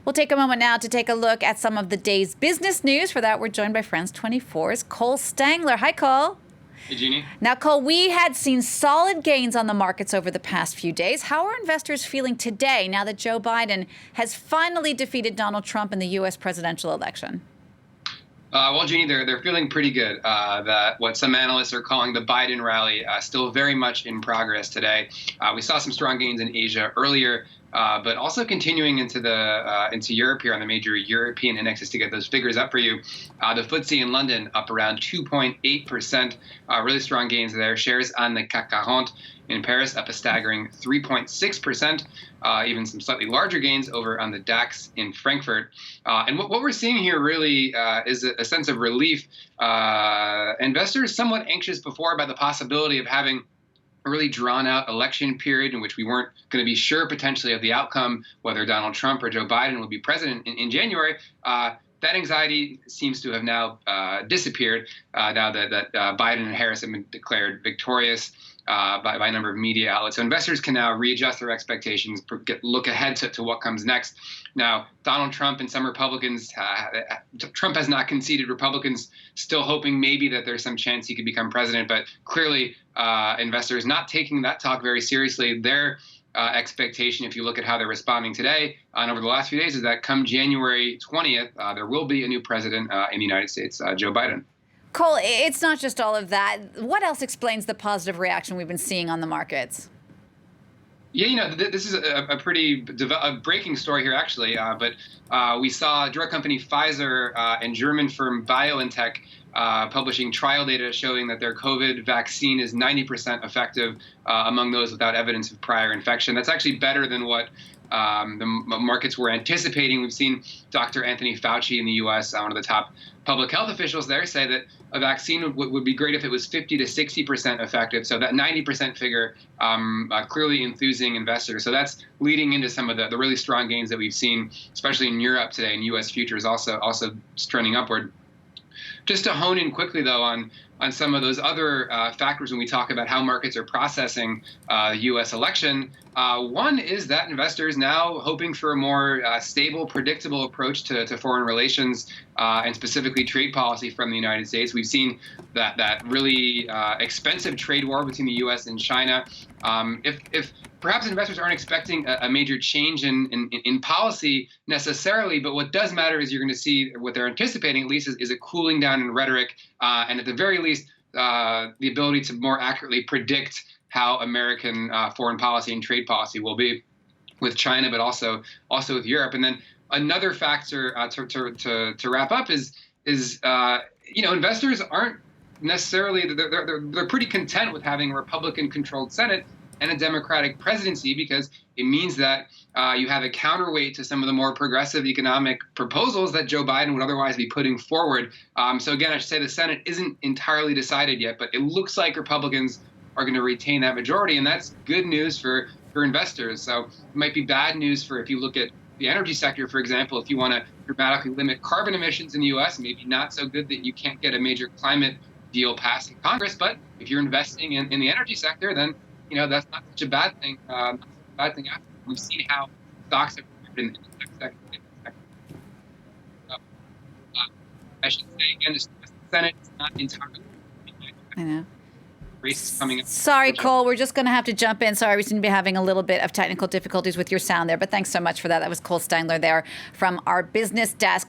We'll take a moment now to take a look at some of the day's business news. For that, we're joined by France 24's Cole Stangler. Hi, Cole. Hey, Jeannie. Now, Cole, we had seen solid gains on the markets over the past few days. How are investors feeling today now that Joe Biden has finally defeated Donald Trump in the U.S. presidential election? Well, Jeannie, they're feeling pretty good. That what some analysts are calling the Biden rally still very much in progress today. We saw some strong gains in Asia earlier, but also continuing into Europe here on the major European indexes to get those figures up for you. The FTSE in London up around 2.8%, really strong gains there. Shares on the CAC 40 in Paris up a staggering 3.6%, even some slightly larger gains over on the DAX in Frankfurt. And what we're seeing here really is a sense of relief. Investors somewhat anxious before about the possibility of having a really drawn-out election period in which we weren't going to be sure potentially of the outcome, whether Donald Trump or Joe Biden would be president in January. That anxiety seems to have now disappeared now that Biden and Harris have been declared victorious by a number of media outlets. So investors can now readjust their expectations, look ahead to what comes next. Now, Donald Trump and some Republicans, Trump has not conceded. Republicans still hoping maybe that there's some chance he could become president, but clearly investors not taking that talk very seriously. Their expectation, if you look at how they're responding today and over the last few days, is that come January 20th, there will be a new president in the United States, Joe Biden. Cole, it's not just all of that. What else explains the positive reaction we've been seeing on the markets? Yeah, this is a pretty breaking story here, actually. But we saw drug company Pfizer and German firm BioNTech publishing trial data showing that their COVID vaccine is 90% effective among those without evidence of prior infection. That's actually better than what the markets were anticipating. We've seen Dr. Anthony Fauci in the U.S., one of the top public health officials there, say that a vaccine would be great if it was 50 to 60% effective. So that 90% figure clearly enthusing investors. So that's leading into some of the really strong gains that we've seen, especially in Europe today, and U.S. futures also trending upward. Just to hone in quickly, though, on some of those other factors when we talk about how markets are processing the U.S. election, one is that investors now hoping for a more stable, predictable approach to foreign relations and specifically trade policy from the United States. We've seen that really expensive trade war between the U.S. and China. If perhaps investors aren't expecting a major change in policy necessarily, but what does matter is you're going to see what they're anticipating, at least, is a cooling down in rhetoric, and at the very least, the ability to more accurately predict how American foreign policy and trade policy will be with China, but also with Europe. And then another factor to wrap up is investors aren't necessarily they're pretty content with having a Republican-controlled Senate and a Democratic presidency, because it means that you have a counterweight to some of the more progressive economic proposals that Joe Biden would otherwise be putting forward. So again, I should say the Senate isn't entirely decided yet, but it looks like Republicans are going to retain that majority, and that's good news for investors. So it might be bad news for if you look at the energy sector, for example. If you want to dramatically limit carbon emissions in the U.S., maybe not so good that you can't get a major climate deal passed in Congress. But if you're investing in the energy sector, then that's not such a bad thing. We've seen how stocks have in the tech sector. I should say again, the Senate is not entirely. I know. Race coming up. Sorry, Cole, we're just going to have to jump in. Sorry, we seem to be having a little bit of technical difficulties with your sound there, but thanks so much for that. That was Cole Stangler there from our business desk.